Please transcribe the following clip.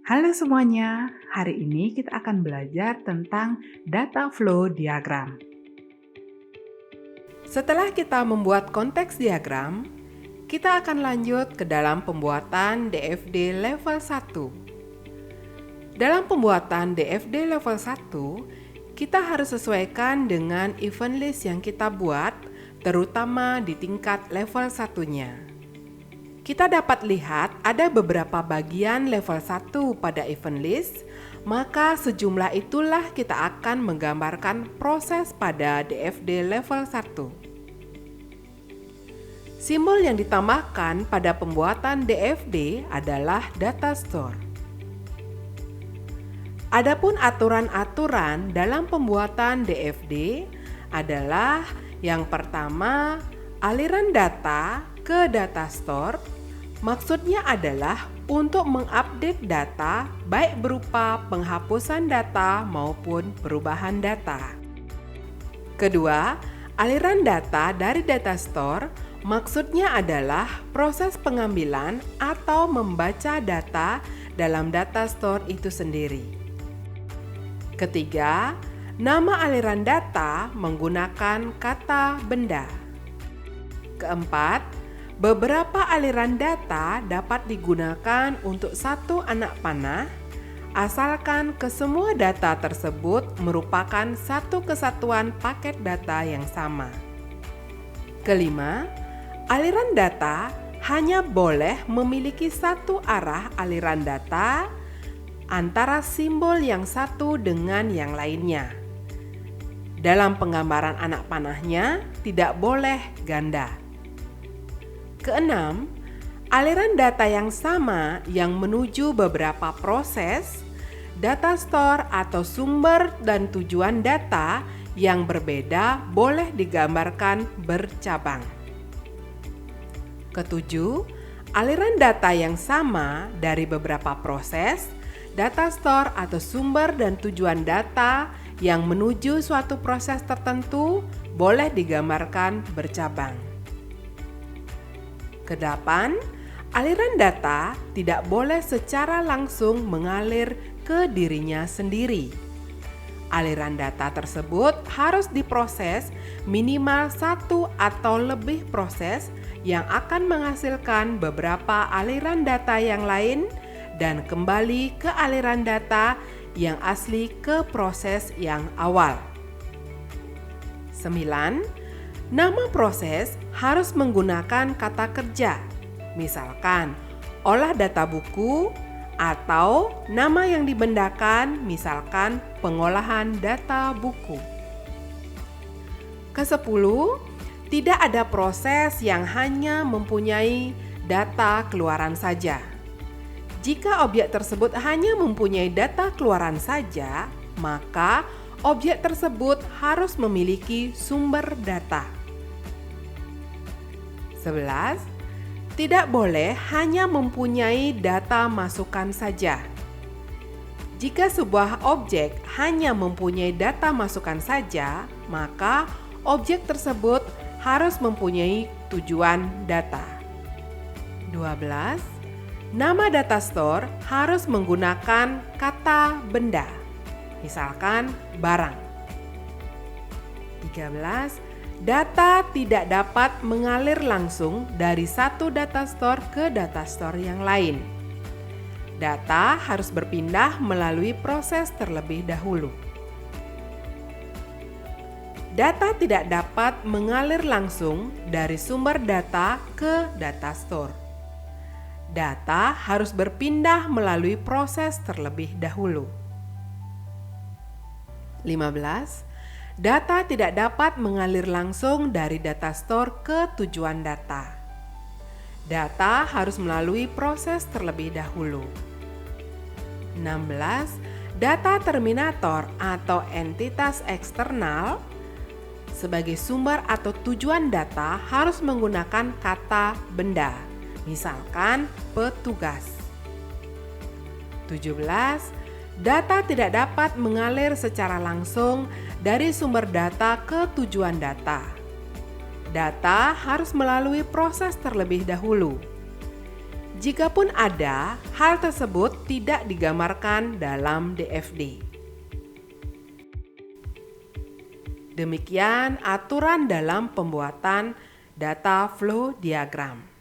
Halo semuanya, hari ini kita akan belajar tentang data flow diagram. Setelah kita membuat konteks diagram, kita akan lanjut ke dalam pembuatan DFD level 1. Dalam pembuatan DFD level 1, kita harus sesuaikan dengan event list yang kita buat, terutama di tingkat level 1-nya. Kita dapat lihat ada beberapa bagian level 1 pada event list, maka sejumlah itulah kita akan menggambarkan proses pada DFD level 1. Simbol yang ditambahkan pada pembuatan DFD adalah data store. Adapun aturan-aturan dalam pembuatan DFD adalah yang pertama, aliran data ke data store. Maksudnya adalah untuk mengupdate data baik berupa penghapusan data maupun perubahan data. Kedua, aliran data dari data store maksudnya adalah proses pengambilan atau membaca data dalam data store itu sendiri. Ketiga, nama aliran data menggunakan kata benda. Keempat, beberapa aliran data dapat digunakan untuk satu anak panah, asalkan kesemua data tersebut merupakan satu kesatuan paket data yang sama. Kelima, aliran data hanya boleh memiliki satu arah aliran data antara simbol yang satu dengan yang lainnya. Dalam penggambaran anak panahnya tidak boleh ganda. Keenam, aliran data yang sama yang menuju beberapa proses, data store atau sumber dan tujuan data yang berbeda boleh digambarkan bercabang. Ketujuh, aliran data yang sama dari beberapa proses, data store atau sumber dan tujuan data yang menuju suatu proses tertentu boleh digambarkan bercabang. Kedelapan, aliran data tidak boleh secara langsung mengalir ke dirinya sendiri. Aliran data tersebut harus diproses minimal satu atau lebih proses yang akan menghasilkan beberapa aliran data yang lain dan kembali ke aliran data yang asli ke proses yang awal. 9. Nama proses harus menggunakan kata kerja, misalkan olah data buku, atau nama yang dibendakan, misalkan pengolahan data buku. Kesepuluh, tidak ada proses yang hanya mempunyai data keluaran saja. Jika objek tersebut hanya mempunyai data keluaran saja, maka objek tersebut harus memiliki sumber data. 11. Tidak boleh hanya mempunyai data masukan saja. Jika sebuah objek hanya mempunyai data masukan saja, maka objek tersebut harus mempunyai tujuan data. 12. Nama data store harus menggunakan kata benda, misalkan barang. 13. Data tidak dapat mengalir langsung dari satu data store ke data store yang lain. Data harus berpindah melalui proses terlebih dahulu. Data tidak dapat mengalir langsung dari sumber data ke data store. Data harus berpindah melalui proses terlebih dahulu. 15. Data tidak dapat mengalir langsung dari data store ke tujuan data. Data harus melalui proses terlebih dahulu. 16. Data terminator atau entitas eksternal sebagai sumber atau tujuan data harus menggunakan kata benda, misalkan petugas. 17. Data tidak dapat mengalir secara langsung dari sumber data ke tujuan data. Data harus melalui proses terlebih dahulu. Jikapun ada, hal tersebut tidak digambarkan dalam DFD. Demikian aturan dalam pembuatan data flow diagram.